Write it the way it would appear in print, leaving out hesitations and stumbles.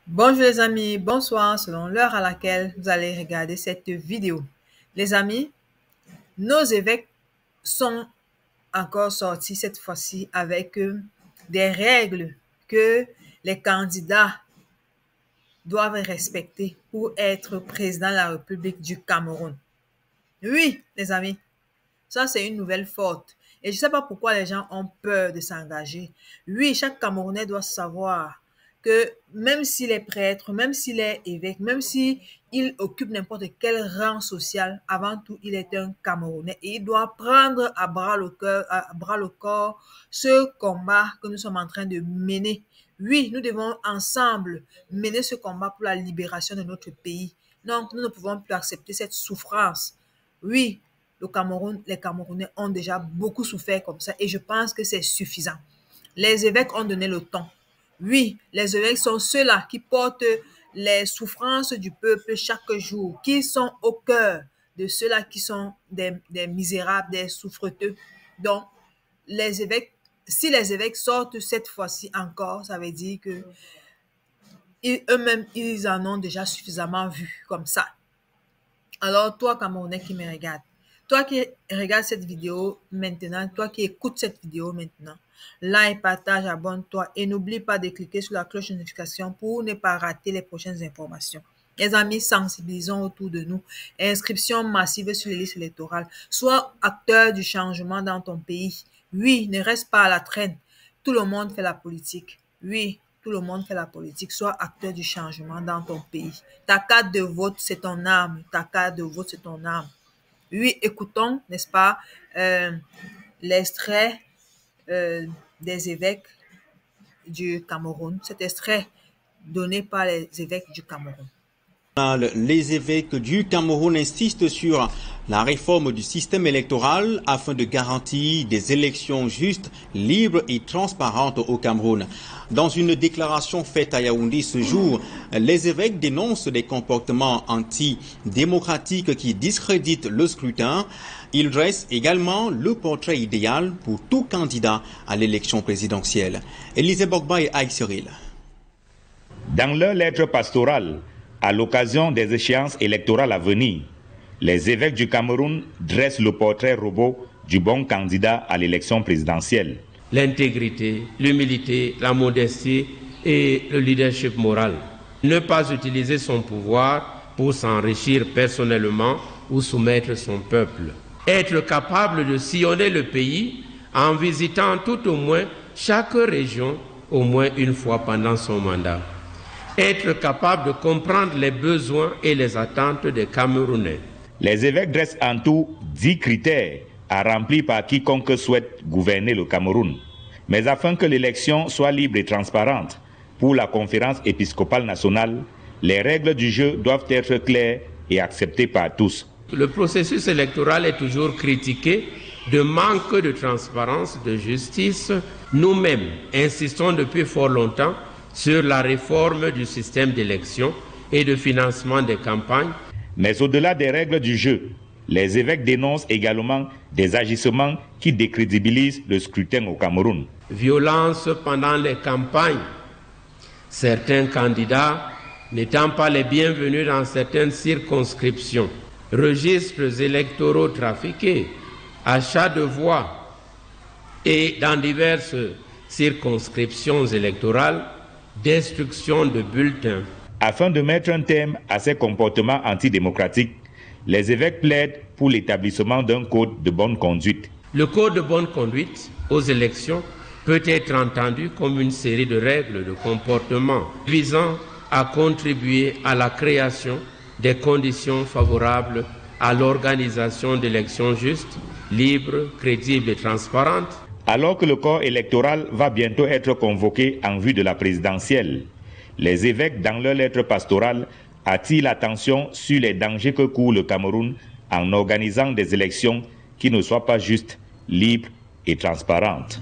Bonjour les amis, bonsoir selon l'heure à laquelle vous allez regarder cette vidéo. Les amis, nos évêques sont encore sortis cette fois-ci avec des règles que les candidats doivent respecter pour être président de la République du Cameroun. Oui, les amis, ça c'est une nouvelle forte. Et je ne sais pas pourquoi les gens ont peur de s'engager. Oui, chaque Camerounais doit savoir que même s'il est prêtre, même s'il est évêque, même s'il occupe n'importe quel rang social, avant tout, il est un Camerounais et il doit prendre à bras le corps ce combat que nous sommes en train de mener. Oui, nous devons ensemble mener ce combat pour la libération de notre pays. Donc, nous ne pouvons plus accepter cette souffrance. Oui, les Camerounais ont déjà beaucoup souffert comme ça et je pense que c'est suffisant. Les évêques ont donné le ton. Oui, les évêques sont ceux-là qui portent les souffrances du peuple chaque jour, qui sont au cœur de ceux-là qui sont des misérables, des souffreteux. Donc, les évêques, si les évêques sortent cette fois-ci encore, ça veut dire que eux-mêmes, ils en ont déjà suffisamment vu comme ça. Alors, toi, Camerounais qui me regarde, toi qui regardes cette vidéo maintenant, toi qui écoutes cette vidéo maintenant, like, partage, abonne-toi et n'oublie pas de cliquer sur la cloche de notification pour ne pas rater les prochaines informations. Les amis, sensibilisons autour de nous. Inscription massive sur les listes électorales. Sois acteur du changement dans ton pays. Oui, ne reste pas à la traîne. Tout le monde fait la politique. Oui, tout le monde fait la politique. Sois acteur du changement dans ton pays. Ta carte de vote, c'est ton âme. Ta carte de vote, c'est ton âme. Oui, écoutons, n'est-ce pas, l'extrait des évêques du Cameroun. Cet extrait donné par les évêques du Cameroun. Les évêques du Cameroun insistent sur la réforme du système électoral afin de garantir des élections justes, libres et transparentes au Cameroun. Dans une déclaration faite à Yaoundé ce jour, les évêques dénoncent des comportements antidémocratiques qui discréditent le scrutin. Ils dressent également le portrait idéal pour tout candidat à l'élection présidentielle. Élisée Bogba et Aïe Cyril. Dans leur lettre pastorale, à l'occasion des échéances électorales à venir, les évêques du Cameroun dressent le portrait robot du bon candidat à l'élection présidentielle. L'intégrité, l'humilité, la modestie et le leadership moral. Ne pas utiliser son pouvoir pour s'enrichir personnellement ou soumettre son peuple. Être capable de sillonner le pays en visitant tout au moins chaque région au moins une fois pendant son mandat. Être capable de comprendre les besoins et les attentes des Camerounais. Les évêques dressent en tout 10 critères à remplir par quiconque souhaite gouverner le Cameroun. Mais afin que l'élection soit libre et transparente, pour la conférence épiscopale nationale, les règles du jeu doivent être claires et acceptées par tous. Le processus électoral est toujours critiqué de manque de transparence, de justice. Nous-mêmes insistons depuis fort longtemps sur la réforme du système d'élection et de financement des campagnes. Mais au-delà des règles du jeu, les évêques dénoncent également des agissements qui décrédibilisent le scrutin au Cameroun. Violence pendant les campagnes. Certains candidats n'étant pas les bienvenus dans certaines circonscriptions. Registres électoraux trafiqués, achats de voix et dans diverses circonscriptions électorales, destruction de bulletins. Afin de mettre un terme à ces comportements antidémocratiques, les évêques plaident pour l'établissement d'un code de bonne conduite. Le code de bonne conduite aux élections peut être entendu comme une série de règles de comportement visant à contribuer à la création des conditions favorables à l'organisation d'élections justes, libres, crédibles et transparentes. Alors que le corps électoral va bientôt être convoqué en vue de la présidentielle, les évêques, dans leur lettre pastorale, attirent l'attention sur les dangers que court le Cameroun en organisant des élections qui ne soient pas justes, libres et transparentes.